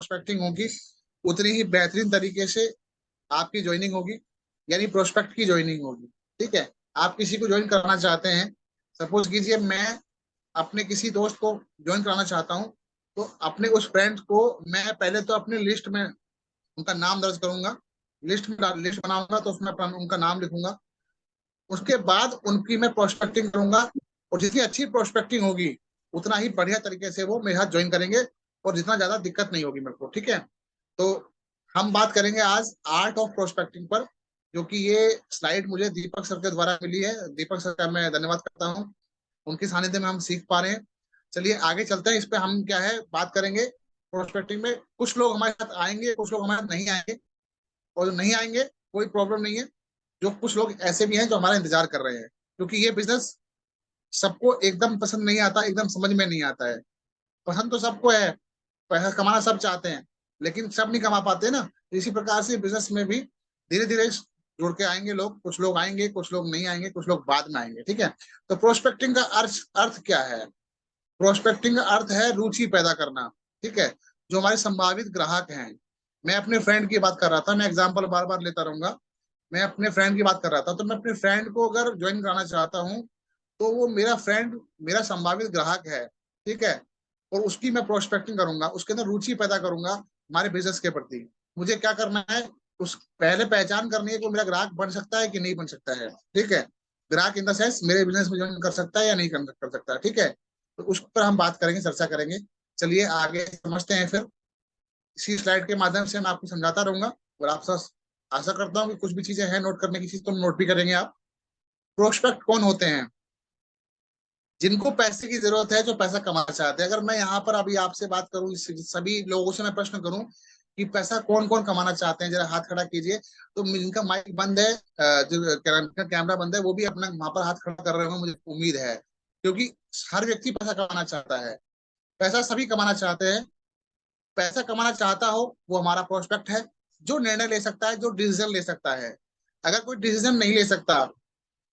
Prospecting होगी उतनी ही बेहतरीन तरीके से आपकी ज्वाइनिंग होगी, यानी प्रोस्पेक्ट की ज्वाइनिंग होगी। ठीक है, आप किसी को ज्वाइन कराना चाहते हैं, सपोज कीजिए मैं अपने किसी दोस्त को ज्वाइन कराना चाहता हूँ, तो अपने उस फ्रेंड को मैं पहले तो अपनी लिस्ट में उनका नाम दर्ज करूंगा, लिस्ट बनाऊंगा तो उसमें अपना उनका नाम लिखूंगा। उसके बाद उनकी मैं प्रोस्पेक्टिंग करूंगा, और जितनी अच्छी प्रोस्पेक्टिंग होगी उतना ही बढ़िया तरीके से वो मेरे साथ ज्वाइन करेंगे, और जितना ज्यादा दिक्कत नहीं होगी मेरे को। ठीक है, तो हम बात करेंगे आज आर्ट ऑफ प्रोस्पेक्टिंग पर, जो कि ये स्लाइड मुझे दीपक सर के द्वारा मिली है। दीपक सर का मैं धन्यवाद करता हूँ, उनके सानिध्य में हम सीख पा रहे हैं। चलिए आगे चलते हैं, इस पे हम क्या है बात करेंगे। प्रोस्पेक्टिंग में कुछ लोग हमारे साथ आएंगे, कुछ लोग हमारे साथ नहीं आएंगे, और जो नहीं आएंगे कोई प्रॉब्लम नहीं है। जो कुछ लोग ऐसे भी हैं जो हमारा इंतजार कर रहे हैं, क्योंकि ये बिजनेस सबको एकदम पसंद नहीं आता, एकदम समझ में नहीं आता है। पसंद तो सबको है, पैसा कमाना सब चाहते हैं, लेकिन सब नहीं कमा पाते ना। इसी प्रकार से बिजनेस में भी धीरे धीरे जुड़ के आएंगे लोग, कुछ लोग आएंगे, कुछ लोग नहीं आएंगे, कुछ लोग बाद में आएंगे। ठीक है, तो प्रोस्पेक्टिंग का अर्थ अर्थ क्या है? प्रोस्पेक्टिंग का अर्थ है रुचि पैदा करना। ठीक है, जो हमारे संभावित ग्राहक हैं, मैं अपने फ्रेंड की बात कर रहा था, मैं एग्जांपल बार बार लेता रहूंगा। मैं अपने फ्रेंड की बात कर रहा था, तो मैं अपने फ्रेंड को अगर ज्वाइन कराना चाहता हूँ, तो वो मेरा फ्रेंड मेरा संभावित ग्राहक है। ठीक है, और उसकी मैं प्रोस्पेक्टिंग करूंगा, उसके अंदर रुचि पैदा करूंगा हमारे बिजनेस के प्रति। मुझे क्या करना है, उस पहले पहचान करनी है कि वो मेरा ग्राहक बन सकता है कि नहीं बन सकता है। ठीक है, ग्राहक इन द सेंस मेरे बिजनेस में ज्वाइन कर सकता है या नहीं कर सकता है। ठीक है, तो उस पर हम बात करेंगे, चर्चा करेंगे। चलिए आगे समझते हैं फिर। इसी स्लाइड के माध्यम से मैं आपको समझाता रहूंगा, और आपसे आशा करता हूँ कि कुछ भी चीजें हैं नोट करने की चीज तो नोट भी करेंगे आप। प्रोस्पेक्ट कौन होते हैं? जिनको पैसे की जरूरत है, जो पैसा कमाना चाहते हैं। अगर मैं यहाँ पर अभी आपसे बात करूँ, सभी लोगों से मैं प्रश्न करूं कि पैसा कौन कौन कमाना चाहते हैं, जरा हाथ खड़ा कीजिए। तो जिनका माइक बंद है, जो कैमरा बंद है, वो भी अपना वहां पर हाथ खड़ा कर रहे होंगे, मुझे उम्मीद है, क्योंकि हर व्यक्ति पैसा कमाना चाहता है। पैसा सभी कमाना चाहते हैं। पैसा कमाना चाहता हो वो हमारा प्रोस्पेक्ट है, जो निर्णय ले सकता है, जो डिसीजन ले सकता है। अगर कोई डिसीजन नहीं ले सकता,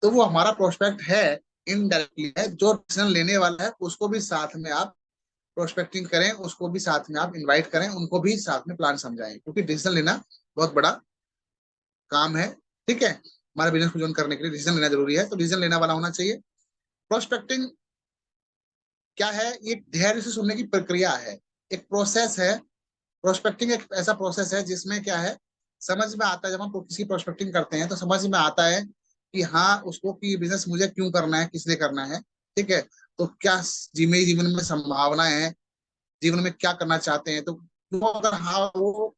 तो वो हमारा प्रोस्पेक्ट है, इनडायरेक्टली है। जो डिसीजन लेने वाला है उसको भी साथ में आप प्रोस्पेक्टिंग करें, उसको भी साथ में आप इनवाइट करें, उनको भी साथ में प्लान समझाएं, क्योंकि डिसीजन लेना बहुत बड़ा काम है। ठीक है, हमारे बिजनेस को जोन करने के लिए डिसीजन लेना जरूरी है, तो डिसीजन लेने वाला होना चाहिए। प्रोस्पेक्टिंग क्या है? ये धैर्य से सुनने की प्रक्रिया है, एक प्रोसेस है। प्रोस्पेक्टिंग एक ऐसा प्रोसेस है जिसमें क्या है, समझ में आता है, जब हम किसी प्रोस्पेक्टिंग करते हैं तो समझ में आता है कि हाँ उसको कि बिजनेस मुझे क्यों करना है, किस लिए करना है। ठीक है, तो क्या मेरे जीवन में संभावना है, जीवन में क्या करना चाहते हैं। तो वो अगर हाँ वो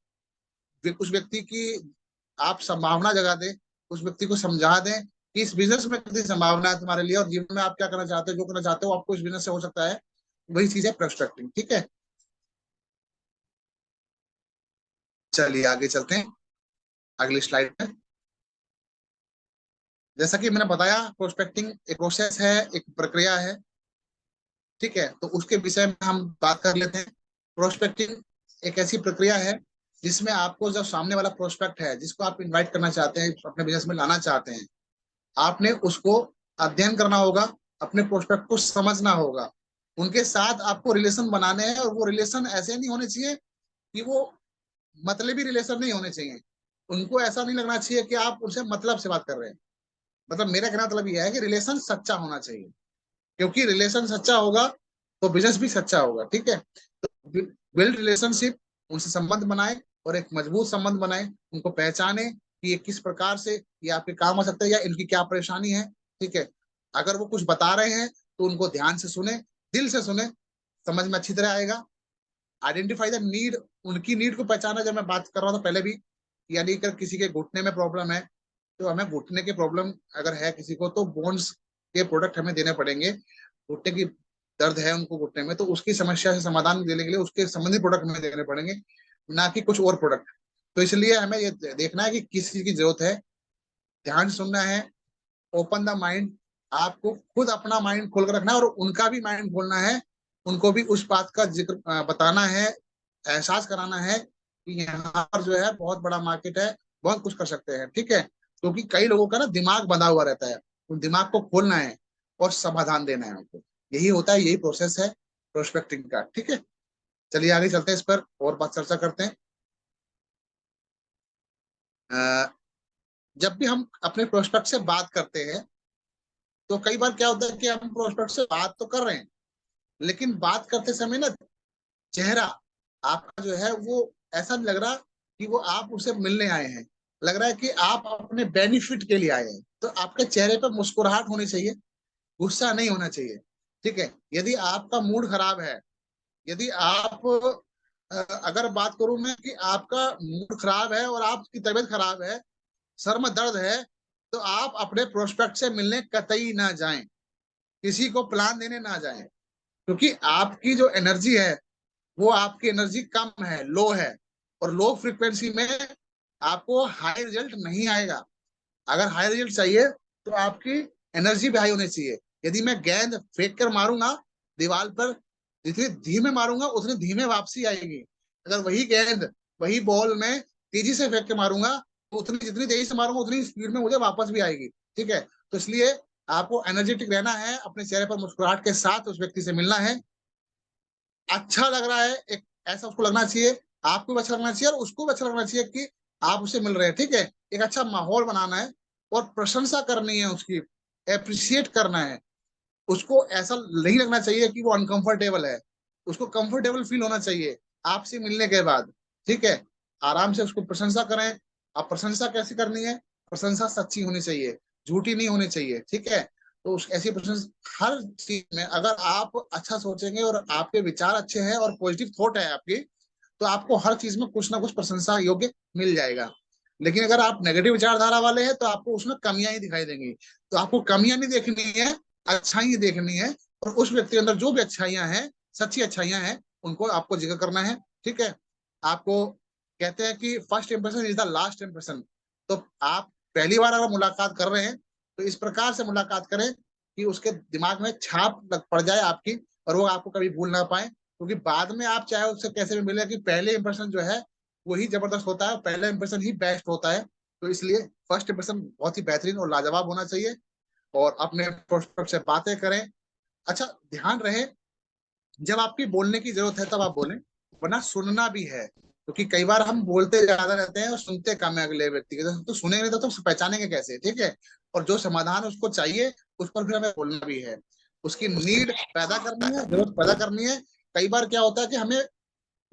उस व्यक्ति की आप संभावना जगा दें, उस व्यक्ति को समझा दें कि इस बिजनेस में कितनी संभावना है तुम्हारे लिए, और जीवन में आप क्या करना चाहते हो, जो करना चाहते हो आपको इस बिजनेस से हो सकता है, वही चीज है प्रोस्पेक्टिंग। ठीक है, चलिए आगे चलते हैं अगली स्लाइड में। जैसा कि मैंने बताया, प्रोस्पेक्टिंग एक प्रोसेस है, एक प्रक्रिया है। ठीक है, तो उसके विषय में हम बात कर लेते हैं। प्रोस्पेक्टिंग एक ऐसी प्रक्रिया है जिसमें आपको, जब सामने वाला प्रोस्पेक्ट है जिसको आप इनवाइट करना चाहते हैं, अपने बिजनेस में लाना चाहते हैं, आपने उसको अध्ययन करना होगा, अपने प्रोस्पेक्ट को समझना होगा, उनके साथ आपको रिलेशन बनाने हैं। और वो रिलेशन ऐसे नहीं होने चाहिए कि वो मतलबी रिलेशन नहीं होने चाहिए। उनको ऐसा नहीं लगना चाहिए कि आप उनसे मतलब से बात कर रहे हैं। मतलब मेरा कहना मतलब यह है कि रिलेशन सच्चा होना चाहिए, क्योंकि रिलेशन सच्चा होगा तो बिजनेस भी सच्चा होगा। ठीक है, तो बिल्ड रिलेशनशिप, उनसे संबंध बनाए, और एक मजबूत संबंध बनाए, उनको पहचाने कि ये किस प्रकार से ये आपके काम आ सकते हैं, या इनकी क्या परेशानी है। ठीक है, अगर वो कुछ बता रहे हैं तो उनको ध्यान से सुने, दिल से सुने, समझ में अच्छी तरह आएगा। आइडेंटिफाई द नीड, उनकी नीड को पहचाना। जब मैं बात कर रहा था पहले भी, यानी अगर किसी के घुटने में प्रॉब्लम है, तो हमें घुटने की प्रॉब्लम अगर है किसी को, तो बोन्स के प्रोडक्ट हमें देने पड़ेंगे। घुटने की दर्द है उनको घुटने में, तो उसकी समस्या से समाधान देने के लिए उसके संबंधित प्रोडक्ट हमें देने पड़ेंगे, ना कि कुछ और प्रोडक्ट। तो इसलिए हमें ये देखना है कि किस चीज की जरूरत है, ध्यान सुनना है, ओपन द माइंड। आपको खुद अपना माइंड खोल कर रखना है, और उनका भी माइंड खोलना है। उनको भी उस बात का जिक्र बताना है, एहसास कराना है कि यहाँ पर जो है बहुत बड़ा मार्केट है, बहुत कुछ कर सकते हैं। ठीक है, क्योंकि कई लोगों का ना दिमाग बंधा हुआ रहता है, तो दिमाग को खोलना है और समाधान देना है उनको। यही होता है, यही प्रोसेस है प्रोस्पेक्टिंग का। ठीक है, चलिए आगे चलते हैं, इस पर और बात चर्चा करते हैं। अ, जब भी हम अपने प्रोस्पेक्ट से बात करते हैं तो कई बार क्या होता है कि हम प्रोस्पेक्ट से बात तो कर रहे हैं, लेकिन बात करते समय ना चेहरा आपका जो है वो ऐसा नहीं लग रहा कि वो आप उसे मिलने आए हैं, लग रहा है कि आप अपने बेनिफिट के लिए आए हैं। तो आपके चेहरे पर मुस्कुराहट होनी चाहिए, गुस्सा नहीं होना चाहिए। ठीक है, यदि आपका मूड खराब है, यदि आप अगर बात करूं मैं कि आपका मूड खराब है और आपकी तबीयत खराब है, सर में दर्द है, तो आप अपने प्रोस्पेक्ट से मिलने कतई ना जाएं, किसी को प्लान देने ना जाएं, क्योंकि आपकी जो एनर्जी है वो आपकी एनर्जी कम है, लो है, और लो फ्रीक्वेंसी में आपको हाई रिजल्ट नहीं आएगा। अगर हाई रिजल्ट चाहिए तो आपकी एनर्जी भी हाई होनी चाहिए। यदि मैं गेंद फेंक कर मारूंगा दीवार पर, जितनी धीमे मारूंगा उतनी धीमे वापसी आएगी। अगर वही गेंद, वही बॉल मैं तेजी से फेंक के मारूंगा तो उतनी, जितनी तेजी से मारूंगा उतनी स्पीड में मुझे वापस भी आएगी। ठीक है, तो इसलिए आपको एनर्जेटिक रहना है, अपने चेहरे पर मुस्कुराहट के साथ उस व्यक्ति से मिलना है। अच्छा लग रहा है, एक ऐसा उसको लगना चाहिए, आपको भी अच्छा लगना चाहिए और उसको भी अच्छा लगना चाहिए कि आप उसे मिल रहे हैं। ठीक है, एक अच्छा माहौल बनाना है और प्रशंसा करनी है उसकी, अप्रिशिएट करना है। उसको ऐसा नहीं लगना चाहिए कि वो अनकंफर्टेबल है, उसको कंफर्टेबल फील होना चाहिए आपसे मिलने के बाद। ठीक है, आराम से उसको प्रशंसा करें। आप प्रशंसा कैसे करनी है, प्रशंसा सच्ची होनी चाहिए, झूठी नहीं होनी चाहिए। ठीक है, तो उस ऐसी प्रशंसा हर चीज में, अगर आप अच्छा सोचेंगे और आपके विचार अच्छे हैं और पॉजिटिव थॉट है आपकी, तो आपको हर चीज में कुछ ना कुछ प्रशंसा योग्य मिल जाएगा। लेकिन अगर आप नेगेटिव विचारधारा वाले हैं तो आपको उसमें कमियां ही दिखाई देंगी। तो आपको कमियां नहीं देखनी है, अच्छाई देखनी है, और उस व्यक्ति के अंदर जो भी अच्छाइयां हैं, सच्ची अच्छाइयां हैं, उनको आपको जिक्र करना है। ठीक है, आपको कहते हैं कि first impression is the last impression. तो आप पहली बार अगर मुलाकात कर रहे हैं तो इस प्रकार से मुलाकात करें कि उसके दिमाग में छाप पड़ जाए आपकी, और वो आपको कभी भूल ना पाए। क्योंकि बाद में आप चाहे उससे कैसे भी मिले, कि पहले इंप्रेशन जो है वही जबरदस्त होता है, पहला इंप्रेशन ही बेस्ट होता है। तो इसलिए फर्स्ट इंप्रेशन बहुत ही बेहतरीन और लाजवाब होना चाहिए, और अपने प्रोस्पेक्ट से बातें करें। अच्छा, ध्यान रहे, जब आपकी बोलने की जरूरत है तब आप बोलें, वरना सुनना भी है, क्योंकि कई बार हम बोलते ज्यादा रहते हैं और सुनते कम है अगले व्यक्ति के। तो सुनेंगे नहीं तो पहचानेंगे कैसे। ठीक है, और जो समाधान उसको चाहिए उस पर भी हमें बोलना भी है, उसकी नीड पैदा करनी है, जरूरत पैदा करनी है। कई बार क्या होता है कि हमें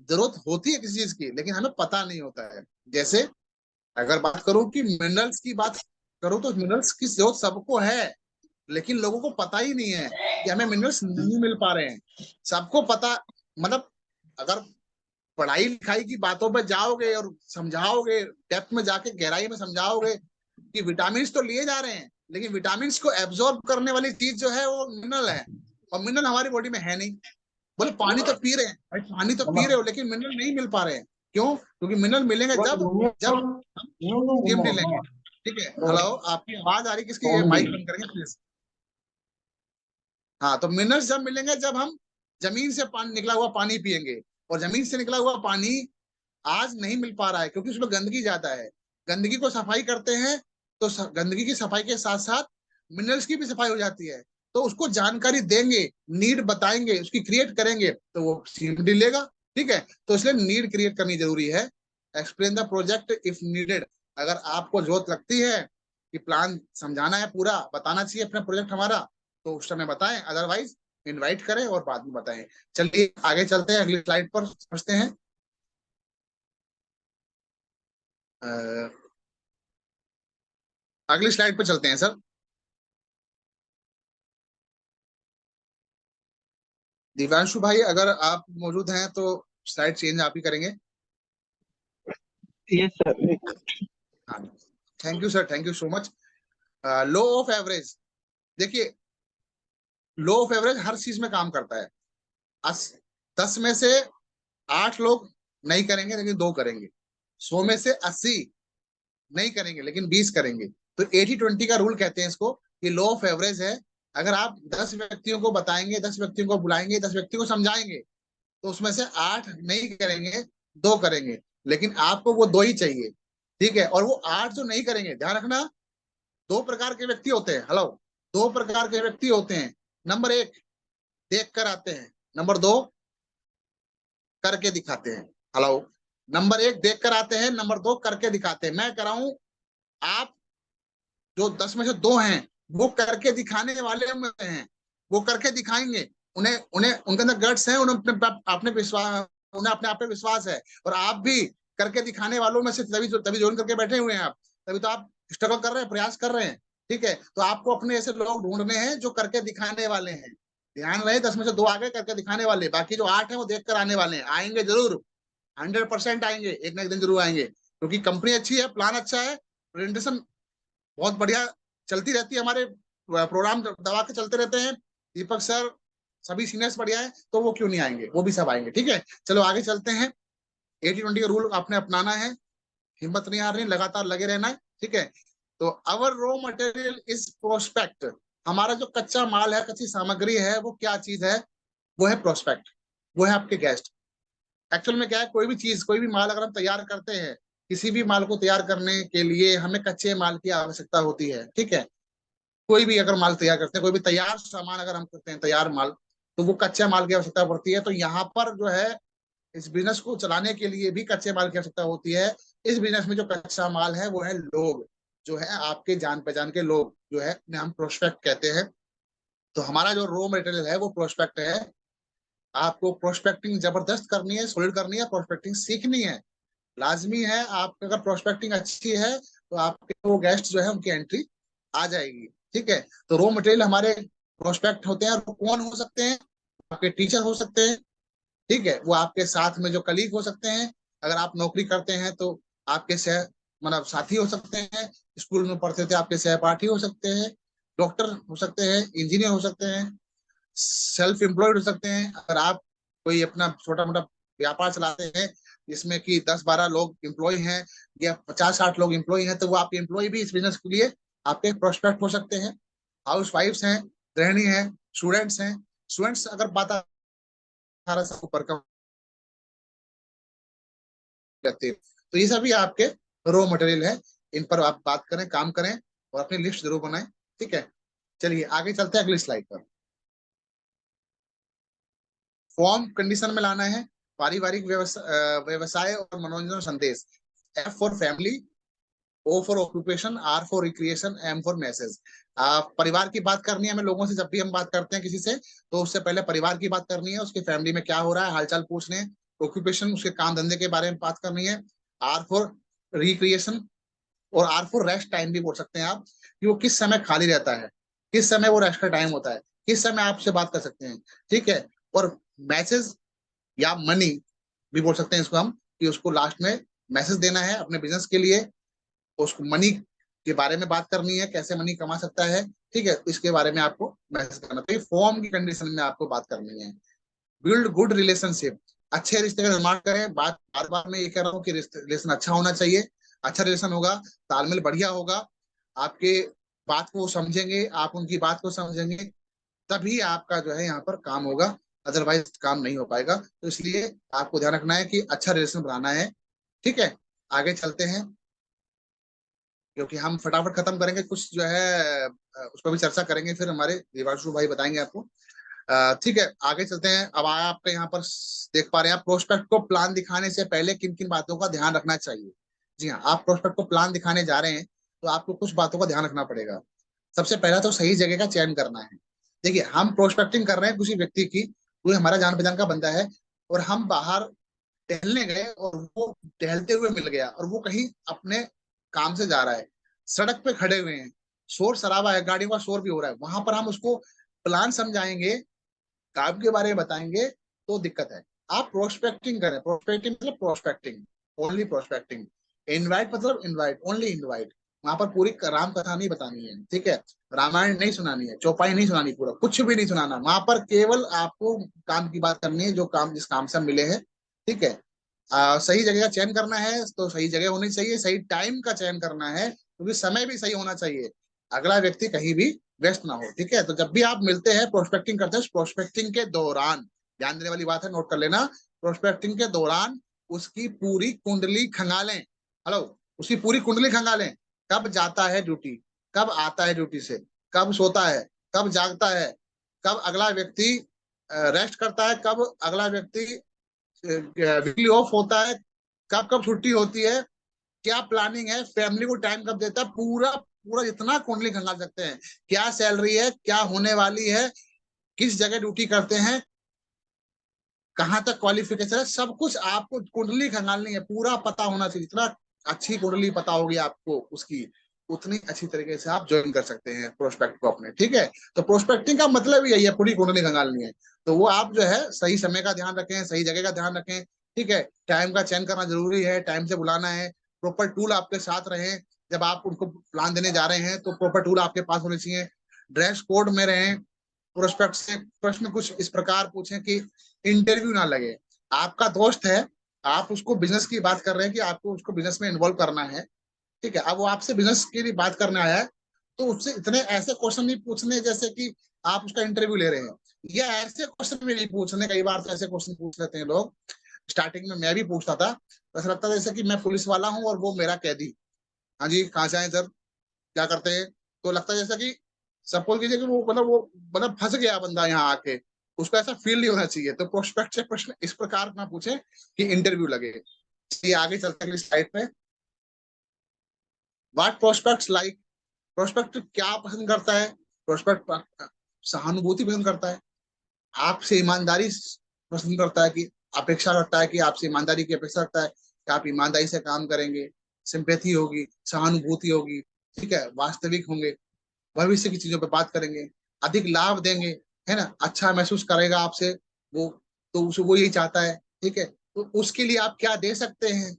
जरूरत होती है किसी चीज की लेकिन हमें पता नहीं होता है। जैसे अगर बात करूं कि मिनरल्स की बात करूं तो मिनरल्स की जरूरत सबको है, लेकिन लोगों को पता ही नहीं है कि हमें मिनरल्स नहीं मिल पा रहे हैं। सबको पता, मतलब अगर पढ़ाई लिखाई की बातों पर जाओगे और समझाओगे, डेप्थ में जाके गहराई में समझाओगे कि विटामिन तो लिए जा रहे हैं, लेकिन विटामिन को एब्जॉर्ब करने वाली चीज जो है वो मिनरल है, और मिनरल हमारी बॉडी में है नहीं। बोले पानी तो पी रहे हैं भाई, पानी तो पी रहे हो, लेकिन मिनरल नहीं मिल पा रहे हैं। क्यों? क्योंकि मिनरल मिलेंगे जब जब हम जिम लेंगे। ठीक है, हेलो, आपकी आवाज आ रही, किसकी? ये माइक बंद करेंगे प्लीज। हाँ, तो मिनरल्स जब मिलेंगे जब हम जमीन से पानी, निकला हुआ पानी पिएंगे। और जमीन से निकला हुआ पानी आज नहीं मिल पा रहा है क्योंकि उसमें गंदगी ज्यादा है। गंदगी को सफाई करते हैं तो गंदगी की सफाई के साथ साथ मिनरल्स की भी सफाई हो जाती है। तो उसको जानकारी देंगे, नीड बताएंगे, उसकी क्रिएट करेंगे तो वो सीमडी लेगा। ठीक है, तो इसलिए नीड क्रिएट करनी जरूरी है। Explain the project if needed. अगर आपको जरूरत लगती है कि प्लान समझाना है, पूरा बताना चाहिए अपना प्रोजेक्ट हमारा, तो उस समय बताएं, अदरवाइज इनवाइट करें और बाद में बताएं। चलिए आगे चलते हैं, अगली स्लाइड पर समझते हैं। अ, अगली स्लाइड पर चलते हैं सर। दिव्यांशु भाई अगर आप मौजूद हैं तो स्लाइड चेंज आप ही करेंगे। Yes sir. हाँ, thank you sir, thank you so much. Low of average, देखिए, लो ऑफ एवरेज हर चीज में काम करता है। 10 में से 8 लोग नहीं करेंगे लेकिन 2 करेंगे, 100 में से 80 नहीं करेंगे लेकिन 20 करेंगे। तो 80-20 का रूल कहते हैं इसको, कि लो ऑफ एवरेज है। अगर आप 10 व्यक्तियों को बताएंगे, 10 व्यक्तियों को बुलाएंगे, 10 व्यक्तियों को समझाएंगे, तो उसमें से 8 नहीं करेंगे, 2 करेंगे, लेकिन आपको वो 2 ही चाहिए। ठीक है, और वो 8 जो नहीं करेंगे, ध्यान रखना, 2 प्रकार के व्यक्ति होते हैं। हेलो, 2 प्रकार के व्यक्ति होते हैं। नंबर 1, देख कर आते हैं। नंबर 2, करके दिखाते हैं। हेलो, नंबर एक देख कर आते हैं, नंबर दो करके दिखाते हैं। मैं कह रहा हूं, आप जो 10 में से दो हैं वो करके दिखाने वाले में हैं, वो करके दिखाएंगे। उन्हें उन्हें उनके अंदर गट्स है, उन्हें अपने विश्वास, उन्हें अपने आप पे विश्वास है। और आप भी करके दिखाने वालों में से तभी तभी ज्वाइन करके बैठे हुए हैं आप, तभी तो आप स्ट्रगल कर रहे हैं, प्रयास कर रहे हैं। ठीक है, तो आपको अपने ऐसे लोग ढूंढने हैं जो करके दिखाने वाले हैं। ध्यान रहे, 10 में से दो आगे करके दिखाने वाले, बाकी जो 8 है वो देख कर आने वाले हैं। आएंगे जरूर, 100% आएंगे, एक ना एक दिन जरूर आएंगे, क्योंकि कंपनी अच्छी है, प्लान अच्छा है, प्रेजेंटेशन बहुत बढ़िया चलती रहती है, हमारे प्रोग्राम दबा के चलते रहते हैं, दीपक सर सभी सीनियर्स बढ़िया है, तो वो क्यों नहीं आएंगे, वो भी सब आएंगे। ठीक है, चलो आगे चलते हैं। 80-20 का रूल आपने अपनाना है, हिम्मत नहीं हारनी, लगातार लगे रहना है। ठीक है, तो अवर रॉ मटेरियल इज प्रोस्पेक्ट। हमारा जो कच्चा माल है, कच्ची सामग्री है, वो क्या चीज है? वो है प्रोस्पेक्ट, वो है आपके गेस्ट। एक्चुअल में क्या है, कोई भी चीज, कोई भी माल अगर हम तैयार करते हैं, किसी भी माल को तैयार करने के लिए हमें कच्चे माल की आवश्यकता होती है। ठीक है, कोई भी अगर माल तैयार करते हैं, कोई भी तैयार सामान अगर हम करते हैं, तैयार माल, तो वो कच्चे माल की आवश्यकता पड़ती है। तो यहाँ पर जो है, इस बिजनेस को चलाने के लिए भी कच्चे माल की आवश्यकता होती है। इस बिजनेस में जो कच्चा माल है वो है लोग, जो है आपके जान पहचान के लोग, जो है हम प्रोस्पेक्ट कहते हैं। तो हमारा जो रॉ मटेरियल है वो प्रोस्पेक्ट है। आपको प्रोस्पेक्टिंग जबरदस्त करनी है, सॉलिड करनी है, प्रोस्पेक्टिंग सीखनी है, लाजमी है। आप अगर प्रोस्पेक्टिंग अच्छी है तो आपके वो गेस्ट जो है उनकी एंट्री आ जाएगी। ठीक है, तो रॉ मटेरियल हमारे प्रोस्पेक्ट होते हैं। और वो कौन हो सकते हैं? आपके टीचर हो सकते हैं। ठीक है, वो आपके साथ में जो कलीग हो सकते हैं, अगर आप नौकरी करते हैं तो आपके सह मतलब साथी हो सकते हैं, स्कूल में पढ़ते थे आपके सहपाठी हो सकते हैं, डॉक्टर हो सकते हैं, इंजीनियर हो सकते हैं, सेल्फ एम्प्लॉयड हो सकते हैं। अगर आप कोई अपना छोटा मोटा व्यापार चलाते हैं जिसमें कि 10-12 लोग एम्प्लॉय हैं या 50-60 लोग एम्प्लॉय हैं, तो वो आपके एम्प्लॉय भी इस बिजनेस के लिए आपके प्रोस्पेक्ट हो सकते हैं। हाउस वाइफ्स हैं, गृहिणी हैं, स्टूडेंट्स हैं। स्टूडेंट्स अगर बात 18 से ऊपर का रहते हैं, तो ये सभी आपके रॉ मटेरियल है। इन पर आप बात करें, काम करें और अपनी लिस्ट जरूर बनाएं। ठीक है, चलिए आगे चलते हैं अगली स्लाइड पर। फॉर्म कंडीशन में लाना है, पारिवारिक व्यवसाय और मनोरंजन संदेश। F for family, O for occupation, R for recreation, M for message. परिवार की बात करनी है हमें लोगों से। जब भी हम बात करते हैं किसी से, तो उससे पहले परिवार की बात करनी है, उसकी फैमिली में क्या हो रहा है हालचाल पूछने हैं। ऑक्यूपेशन, उसके काम धंधे के बारे में बात करनी है। आर फॉर रिक्रिएशन, और आर फॉर रेस्ट टाइम भी बोल सकते हैं आप, कि वो किस समय खाली रहता है, किस समय वो रेस्ट का टाइम होता है, किस समय आपसे बात कर सकते हैं। ठीक है, और मैसेज या मनी भी बोल सकते हैं इसको हम, कि उसको लास्ट में मैसेज देना है अपने बिजनेस के लिए, उसको मनी के बारे में बात करनी है, कैसे मनी कमा सकता है। ठीक है, तो इसके बारे में आपको मैसेज करना, तो ये फॉर्म की कंडीशन में आपको बात करनी है। बिल्ड गुड रिलेशनशिप, अच्छे रिश्ते का निर्माण करें। बात बार बार मैं ये कह रहा हूँ कि रिलेशन अच्छा होना चाहिए। अच्छा रिलेशन होगा, तालमेल बढ़िया होगा, आपके बात को समझेंगे, आप उनकी बात को समझेंगे, तभी आपका जो है यहाँ पर काम होगा, अदरवाइज काम नहीं हो पाएगा। तो इसलिए आपको ध्यान रखना है कि अच्छा रिलेशन बनाना है। ठीक है, आगे चलते हैं, क्योंकि हम फटाफट खत्म करेंगे, कुछ जो है उस पर भी चर्चा करेंगे, फिर हमारे देवांशु भाई बताएंगे आपको। ठीक है, आगे चलते हैं। अब आपके यहाँ पर देख पा रहे हैं, आप प्रोस्पेक्ट को प्लान दिखाने से पहले किन किन बातों का ध्यान रखना चाहिए। जी हाँ, आप प्रोस्पेक्ट को प्लान दिखाने जा रहे हैं तो आपको कुछ बातों का ध्यान रखना पड़ेगा। सबसे पहला तो सही जगह का चयन करना है। देखिए, हम प्रोस्पेक्टिंग कर रहे हैं किसी व्यक्ति की, कोई हमारा जान पहचान का बंदा है, और हम बाहर टहलने गए और वो टहलते हुए मिल गया, और वो कहीं अपने काम से जा रहा है, सड़क पे खड़े हुए हैं, शोर शराबा है, गाड़ियों का शोर भी हो रहा है, वहां पर हम उसको प्लान समझाएंगे, काम के बारे में बताएंगे, तो दिक्कत है। आप प्रोस्पेक्टिंग करें, प्रोस्पेक्टिंग मतलब प्रोस्पेक्टिंग, ओनली प्रोस्पेक्टिंग। इनवाइट मतलब इनवाइट, ओनली इनवाइट। वहां पर पूरी राम कथा नहीं बतानी है। ठीक है, रामायण नहीं सुनानी है, चौपाई नहीं सुनानी, पूरा कुछ भी नहीं सुनाना। वहां पर केवल आपको काम की बात करनी है, जो काम जिस काम से हम मिले हैं। ठीक है, सही जगह का चयन करना है, तो सही जगह होनी चाहिए, सही टाइम का चयन करना है, क्योंकि समय भी सही होना चाहिए, अगला व्यक्ति कहीं भी व्यस्त ना हो। ठीक है, तो जब भी आप मिलते हैं, प्रोस्पेक्टिंग करते हैं, प्रोस्पेक्टिंग के दौरान ध्यान देने वाली बात है, नोट कर लेना, प्रोस्पेक्टिंग के दौरान उसकी पूरी कुंडली खंगालें। हेलो, उसकी पूरी कुंडली खंगालें, कब जाता है ड्यूटी, कब आता है ड्यूटी से, कब सोता है, कब जागता है, कब अगला व्यक्ति रेस्ट करता है, कब अगला व्यक्ति वीकली ऑफ होता है, कब कब छुट्टी होती है, क्या प्लानिंग है, फैमिली को टाइम कब देता है, पूरा पूरा जितना कुंडली खंगाल सकते हैं, क्या सैलरी है, क्या होने वाली है, किस जगह ड्यूटी करते हैं, कहाँ तक क्वालिफिकेशन है, सब कुछ आपको कुंडली खंगालनी है, पूरा पता होना चाहिए। जितना अच्छी कुंडली पता होगी आपको उसकी, उतनी अच्छी तरीके से आप ज्वाइन कर सकते हैं प्रोस्पेक्ट को अपने। ठीक है, तो प्रोस्पेक्टिंग का मतलब ही यही है, पूरी कुंडली खंगालनी है। तो वो आप जो है सही समय का ध्यान रखें, सही जगह का ध्यान रखें। ठीक है, टाइम का चयन करना जरूरी है, टाइम से बुलाना है, प्रॉपर टूल आपके साथ रहे। जब आप उनको प्लान देने जा रहे हैं तो प्रॉपर टूल आपके पास होने चाहिए, ड्रेस कोड में रहें। प्रोस्पेक्ट से प्रश्न कुछ इस प्रकार पूछें कि इंटरव्यू ना लगे। आपका दोस्त है, आप उसको बिजनेस की बात कर रहे हैं कि आपको उसको बिजनेस में इन्वॉल्व करना है। ठीक है, अब वो आपसे बिजनेस की लिए बात करने आया है, तो उससे इतने ऐसे क्वेश्चन नहीं पूछने जैसे कि आप उसका इंटरव्यू ले रहे हैं, या ऐसे क्वेश्चन भी नहीं पूछने। कई बार तो ऐसे क्वेश्चन पूछ लेते हैं लोग, स्टार्टिंग में मैं भी पूछता था, ऐसा लगता था जैसे कि मैं पुलिस वाला हूँ और वो मेरा कैदी। हाँ जी, कहाँ से आए सर, क्या करते हैं। तो लगता है जैसा कि सपोज कीजिए कि वो फंस गया बंदा यहाँ आके, उसको ऐसा फील नहीं होना चाहिए। तो प्रोस्पेक्ट से प्रश्न इस प्रकार ना पूछे कि इंटरव्यू लगे। ये आगे चलते हैं स्लाइड पे। व्हाट प्रोस्पेक्ट्स लाइक, प्रोस्पेक्ट क्या पसंद करता है। प्रोस्पेक्ट सहानुभूति पसंद करता है, आपसे ईमानदारी पसंद करता है, कि अपेक्षा रखता है, कि आपसे ईमानदारी की अपेक्षा रखता है कि आप ईमानदारी से काम करेंगे, सिंपैथी होगी, सहानुभूति होगी। ठीक है, वास्तविक होंगे, भविष्य की चीजों पे बात करेंगे, अधिक लाभ देंगे, है ना, अच्छा महसूस करेगा आपसे वो। तो वो यही चाहता है। ठीक है, तो उसके लिए आप क्या दे सकते हैं,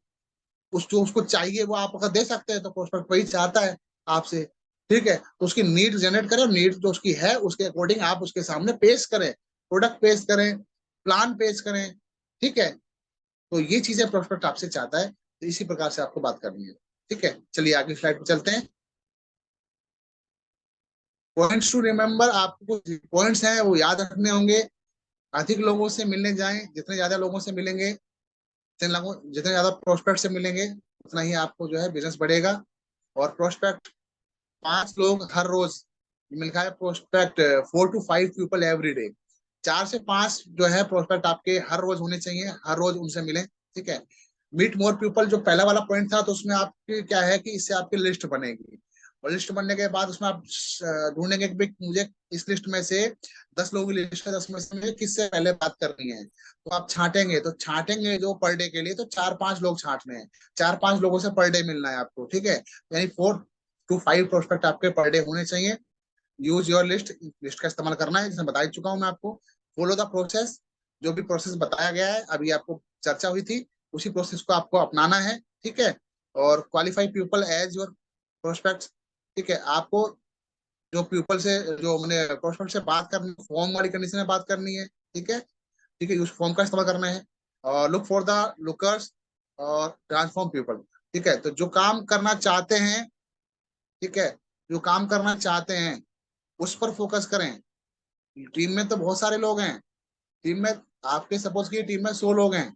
उस जो उसको चाहिए वो आप अगर दे सकते हैं तो प्रोस्पेक्ट वही चाहता है आपसे। ठीक है, तो उसकी नीड जनरेट करें, नीड जो उसकी है उसके अकॉर्डिंग आप उसके सामने पेश करें, प्रोडक्ट पेश करें, प्लान पेश करें। ठीक है, तो ये चीजें प्रोस्पेक्ट आपसे चाहता है, तो इसी प्रकार से आपको बात करनी है। ठीक है, चलिए आगे स्लाइड पे चलते हैं। पॉइंट्स टू रिमेम्बर, आपको पॉइंट्स हैं वो याद रखने होंगे। अधिक लोगों से मिलने जाएं, जितने ज्यादा लोगों से मिलेंगे, जितने ज्यादा प्रोस्पेक्ट से मिलेंगे, उतना ही आपको जो है बिजनेस बढ़ेगा। और प्रोस्पेक्ट 5 लोग हर रोज मिलता है, prospect 4 to 5 people every day. 4 से 5 जो है प्रोस्पेक्ट आपके हर रोज होने चाहिए, हर रोज उनसे मिले। ठीक है, मीट मोर पीपल जो पहला वाला पॉइंट था, तो उसमें आपकी क्या है कि इससे आपकी लिस्ट बनेगी, और लिस्ट बनने के बाद उसमें आप ढूंढेंगे कि भाई मुझे इस लिस्ट में से 10 लोगों की लिस्ट है, 10 में से मुझे किससे पहले बात करनी है। तो आप छांटेंगे, तो छांटेंगे जो पर डे के लिए, तो 4-5 लोग छांटने हैं, 4-5 लोगों से पर डे मिलना है आपको। ठीक है, यानी 4 to 5 प्रोस्पेक्ट आपके पर डे होने चाहिए। यूज योर लिस्ट, लिस्ट का इस्तेमाल करना है, जैसे बता चुका हूं मैं आपको। फॉलो द प्रोसेस, जो भी प्रोसेस बताया गया है अभी आपको चर्चा हुई थी, उसी प्रोसेस को आपको अपनाना है। ठीक है, और qualify people as your prospect. ठीक है, आपको जो पीपल से, जो मैंने प्रोस्पेक्ट से बात करनी, फॉर्म वाली कंडीशन में बात करनी है। ठीक है, ठीक है, उस फॉर्म का इस्तेमाल करना है। और लुक फॉर द लुकर्स और ट्रांसफॉर्म पीपल। ठीक है, तो जो काम करना चाहते हैं, ठीक है, जो काम करना चाहते हैं उस पर फोकस करें। टीम में तो बहुत सारे लोग हैं, टीम में आपके सपोज की टीम में 100 लोग हैं,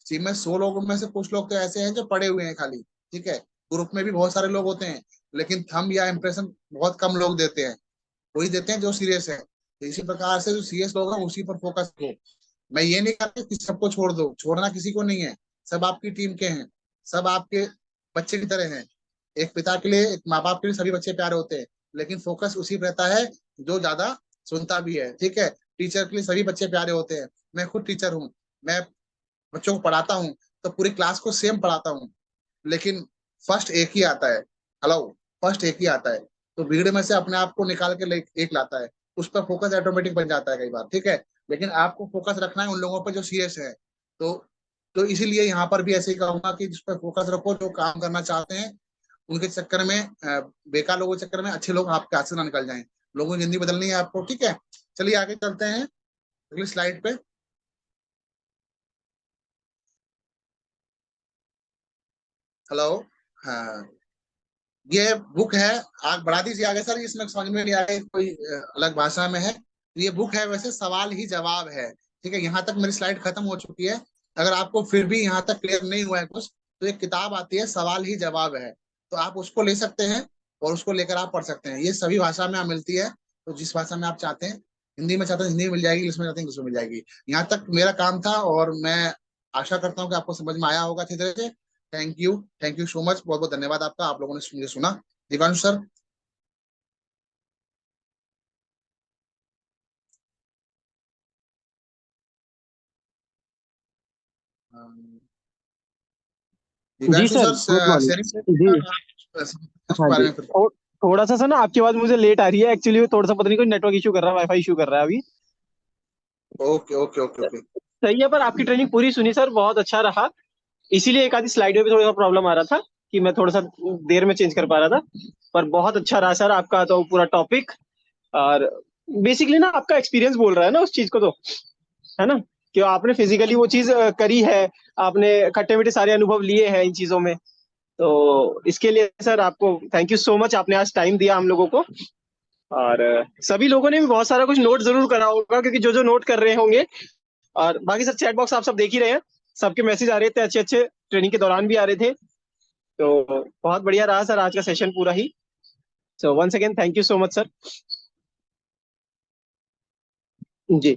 टीम में 100 लोगों में से कुछ लोग तो ऐसे हैं जो पड़े हुए हैं खाली। ठीक है, ग्रुप में भी बहुत सारे लोग होते हैं, लेकिन थंब या इम्प्रेशन बहुत कम लोग देते हैं, वही देते हैं जो सीरियस है। तो इसी प्रकार से जो सीरियस लोग हैं उसी पर फोकस करो। मैं ये नहीं कहता कि सबको छोड़ दो, छोड़ना किसी को नहीं है, सब आपकी टीम के हैं, सब आपके बच्चे की तरह हैं। एक पिता के लिए, एक माँ बाप के लिए सभी बच्चे प्यारे होते हैं, लेकिन फोकस उसी पर रहता है जो ज्यादा सुनता भी है। ठीक है, टीचर के लिए सभी बच्चे प्यारे होते हैं, मैं खुद टीचर हूँ, मैं बच्चों को पढ़ाता हूँ, तो पूरी क्लास को सेम पढ़ाता हूँ, लेकिन फर्स्ट एक ही आता है। हेलो, फर्स्ट एक ही आता है, तो भीड़ में से अपने आप को निकाल के एक लाता है, उस पर फोकस ऑटोमेटिक बन जाता है कई बार। ठीक है, लेकिन आपको फोकस रखना है उन लोगों पर जो सीरियस है। तो तो इसीलिए यहाँ पर भी ऐसे ही कहूंगा कि जिस पर फोकस रखो, जो काम करना चाहते हैं, उनके चक्कर में बेकार लोगों के चक्कर में अच्छे लोग आपके हाथ से ना निकल जाएं। लोगों की जिंदगी बदलनी है आपको। ठीक है, चलिए आगे चलते हैं अगली स्लाइड पे। हेलो, हाँ, ये बुक है, आग बढ़ा दीजिए आगे सर, इसमें समझ में नहीं आया, कोई अलग भाषा में है। ये बुक है वैसे सवाल ही जवाब है। ठीक है, यहाँ तक मेरी स्लाइड खत्म हो चुकी है। अगर आपको फिर भी यहाँ तक क्लियर नहीं हुआ है कुछ, तो एक किताब आती है सवाल ही जवाब है, तो आप उसको ले सकते हैं, और उसको लेकर आप पढ़ सकते हैं। ये सभी भाषा में मिलती है, तो जिस भाषा में आप चाहते हैं, हिंदी में चाहते हैं हिंदी में मिल जाएगी, इंग्लिश में चाहते हैं इंग्लिश में मिल जाएगी। यहाँ तक मेरा काम था, और मैं आशा करता हूँ कि आपको समझ में आया होगा अच्छी तरह से। थैंक यू सो मच, बहुत बहुत धन्यवाद आपका, आप लोगों ने मुझे सुना। दिवांशु सर। जी Divyanshu sir, sir, good sharing morning जी। उसके हाँ बारे जी। में फिर। और थोड़ा सा ना आपकी आवाज मुझे लेट आ रही है एक्चुअली, थोड़ा सा पता नहीं कोई नेटवर्क इशू कर रहा है, वाईफाई इशू कर रहा है अभी। Okay okay okay okay. सही है, पर आपकी ट्रेनिंग पूरी सुनी सर, बहुत अच्छा रहा। इसीलिए एक आधी स्लाइड में भी थोड़ा सा प्रॉब्लम आ रहा था कि मैं थोड़ा सा देर में चेंज कर पा रहा था। पर बहुत अच्छा रहा सर आपका तो पूरा टॉपिक। और बेसिकली ना आपका एक्सपीरियंस बोल रहा है ना उस चीज को, तो है ना, कि आपने फिजिकली वो चीज करी है। आपने खट्टे मीठे सारे अनुभव लिए हैं इन चीजों में। तो इसके लिए सर आपको थैंक यू सो मच, आपने आज टाइम दिया हम लोगों को। और सभी लोगों ने भी बहुत सारा कुछ नोट जरूर करा होगा, क्योंकि जो जो नोट कर रहे होंगे। और बाकी सर चैट बॉक्स आप सब देख ही रहे हैं, सबके मैसेज आ रहे थे अच्छे अच्छे, ट्रेनिंग के दौरान भी आ रहे थे। तो बहुत बढ़िया रहा सर आज का सेशन पूरा ही। So once again thank you so much sir. Ji.